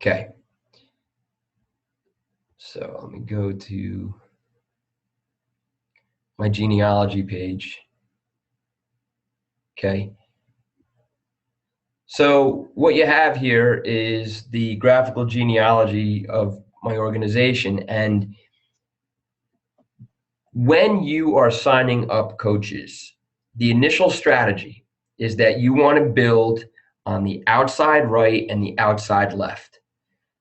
Okay. So let me go to my genealogy page. Okay. So what you have here is the graphical genealogy of my organization. And when you are signing up coaches, the initial strategy is that you want to build on the outside right and the outside left.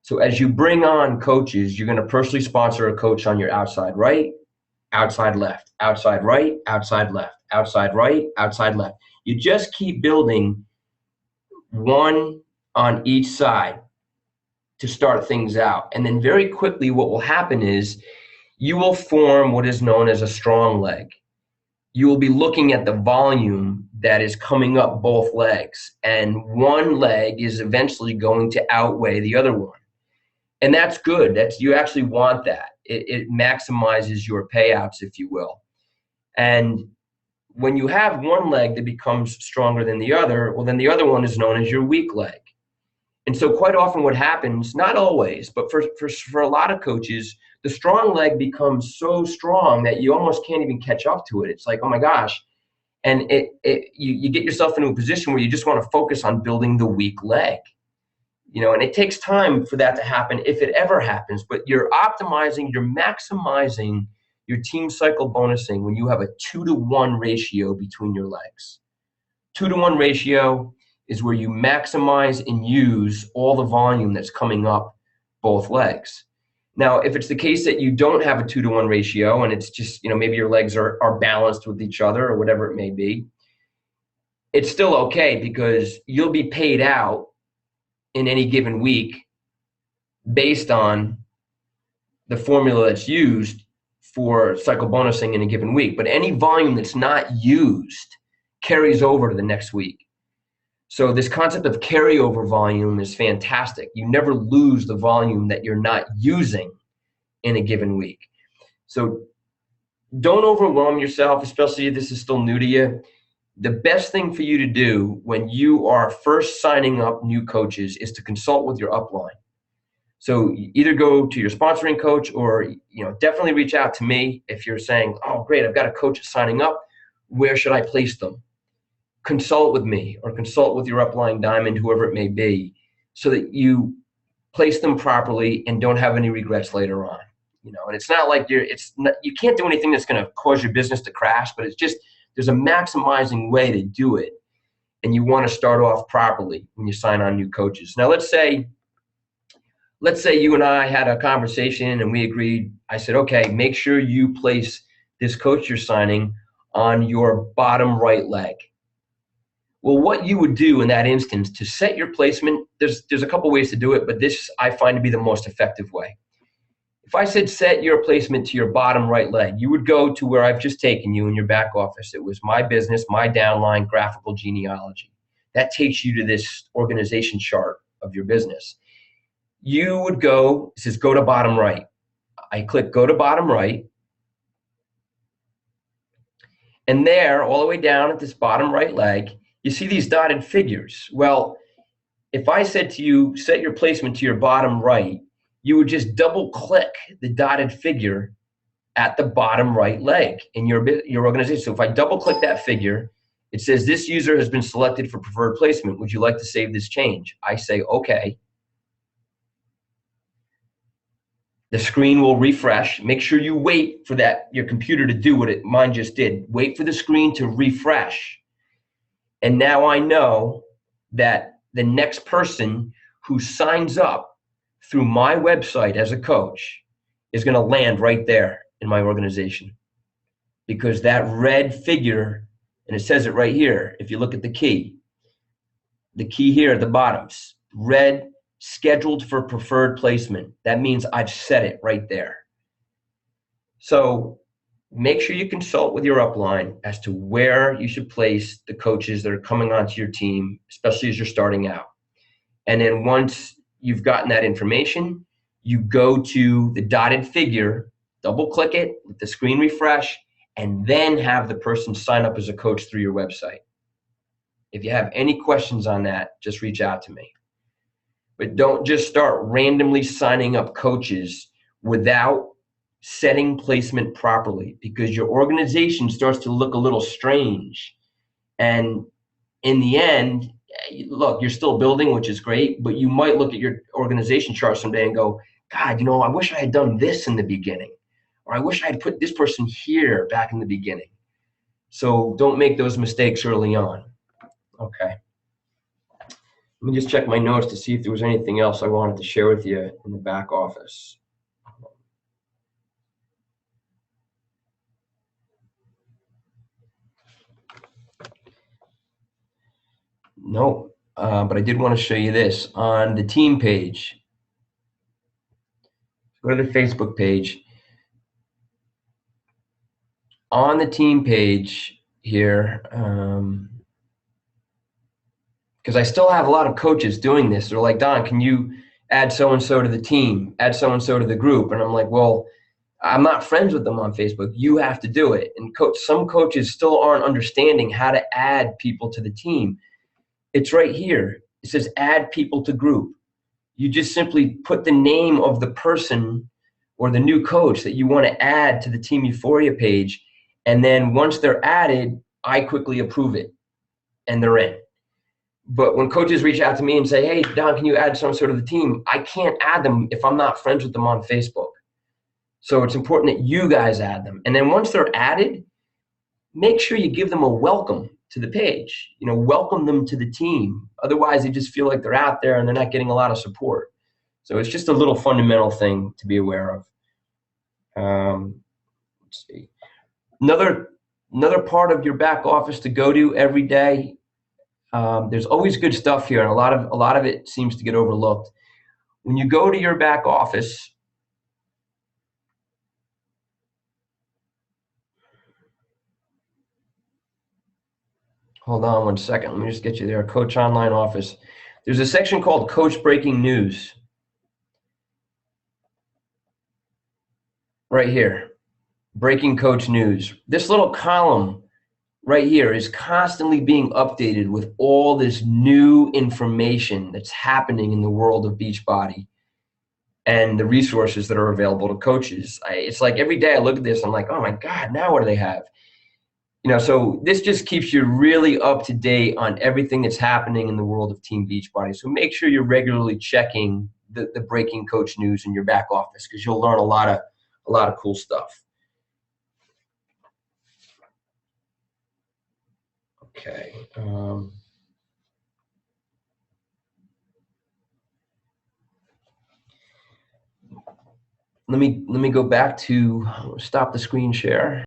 So as you bring on coaches, you're going to personally sponsor a coach on your outside right, outside left, outside right, outside left, outside right, outside left. You just keep building one on each side to start things out. And then very quickly, what will happen is you will form what is known as a strong leg. You will be looking at the volume that is coming up both legs, and one leg is eventually going to outweigh the other one. And that's good. You actually want that. It maximizes your payouts, if you will. And when you have one leg that becomes stronger than the other, well, then the other one is known as your weak leg. And so quite often what happens, not always, but for a lot of coaches, the strong leg becomes so strong that you almost can't even catch up to it. It's like, oh my gosh. And you get yourself into a position where you just want to focus on building the weak leg. And it takes time for that to happen, if it ever happens, but you're maximizing your team cycle bonusing when you have a 2-to-1 ratio between your legs. 2-to-1 ratio is where you maximize and use all the volume that's coming up both legs. Now, if it's the case that you don't have a 2-to-1 ratio and it's just, maybe your legs are balanced with each other or whatever it may be, it's still okay because you'll be paid out in any given week based on the formula that's used for cycle bonusing in a given week. But any volume that's not used carries over to the next week. So this concept of carryover volume is fantastic. You never lose the volume that you're not using in a given week. So don't overwhelm yourself, especially if this is still new to you. The best thing for you to do when you are first signing up new coaches is to consult with your upline. So either go to your sponsoring coach or definitely reach out to me if you're saying, oh, great, I've got a coach signing up. Where should I place them? Consult with me or consult with your upline diamond, whoever it may be, so that you place them properly and don't have any regrets later on. And it's not like you can't do anything that's going to cause your business to crash, but it's just there's a maximizing way to do it. And you want to start off properly when you sign on new coaches. Now, let's say you and I had a conversation and we agreed. I said, okay, make sure you place this coach you're signing on your bottom right leg. Well, what you would do in that instance to set your placement, there's a couple ways to do it, but this I find to be the most effective way. If I said set your placement to your bottom right leg, you would go to where I've just taken you in your back office. It was my business, my downline, graphical genealogy. That takes you to this organization chart of your business. You would go, it says go to bottom right. I click go to bottom right. And there, all the way down at this bottom right leg, you see these dotted figures. Well, if I said to you, set your placement to your bottom right, you would just double click the dotted figure at the bottom right leg in your organization. So if I double click that figure, it says this user has been selected for preferred placement. Would you like to save this change? I say, okay. The screen will refresh. Make sure you wait for your computer to do what mine just did. Wait for the screen to refresh. And now I know that the next person who signs up through my website as a coach is going to land right there in my organization. Because that red figure, and it says it right here, if you look at the key here at the bottoms, red, scheduled for preferred placement. That means I've set it right there. So make sure you consult with your upline as to where you should place the coaches that are coming onto your team, especially as you're starting out. And then once you've gotten that information, you go to the dotted figure, double click it, let the screen refresh, and then have the person sign up as a coach through your website. If you have any questions on that, just reach out to me. but don't just start randomly signing up coaches without setting placement properly, because your organization starts to look a little strange. And in the end, look, you're still building, which is great, but you might look at your organization chart someday and go, God, I wish I had done this in the beginning, or I wish I had put this person here back in the beginning. So don't make those mistakes early on. Okay. Let me just check my notes to see if there was anything else I wanted to share with you in the back office. No, but I did want to show you this on the team page. Go to the Facebook page. On the team page here, because I still have a lot of coaches doing this. They're like, Don, can you add so-and-so to the team, add so-and-so to the group? And I'm like, well, I'm not friends with them on Facebook. You have to do it. And some coaches still aren't understanding how to add people to the team. It's right here. It says add people to group. You just simply put the name of the person or the new coach that you want to add to the Team Euphoria page. And then once they're added, I quickly approve it and they're in. But when coaches reach out to me and say, hey, Don, can you add some sort of the team? I can't add them if I'm not friends with them on Facebook. So it's important that you guys add them. And then once they're added, make sure you give them a welcome to the page. Welcome them to the team. Otherwise, they just feel like they're out there and they're not getting a lot of support. So it's just a little fundamental thing to be aware of. Let's see. Another part of your back office to go to every day. There's always good stuff here, and a lot of it seems to get overlooked. When you go to your back office, hold on one second. Let me just get you there. Coach Online Office. There's a section called Coach Breaking News. Right here. Breaking Coach News. This little column right here is constantly being updated with all this new information that's happening in the world of Beachbody and the resources that are available to coaches. It's like every day I look at this, I'm like, oh my God, now what do they have? So this just keeps you really up to date on everything that's happening in the world of Team Beachbody. So make sure you're regularly checking the breaking coach news in your back office, because you'll learn a lot of cool stuff. Okay. Let me go back to stop the screen share.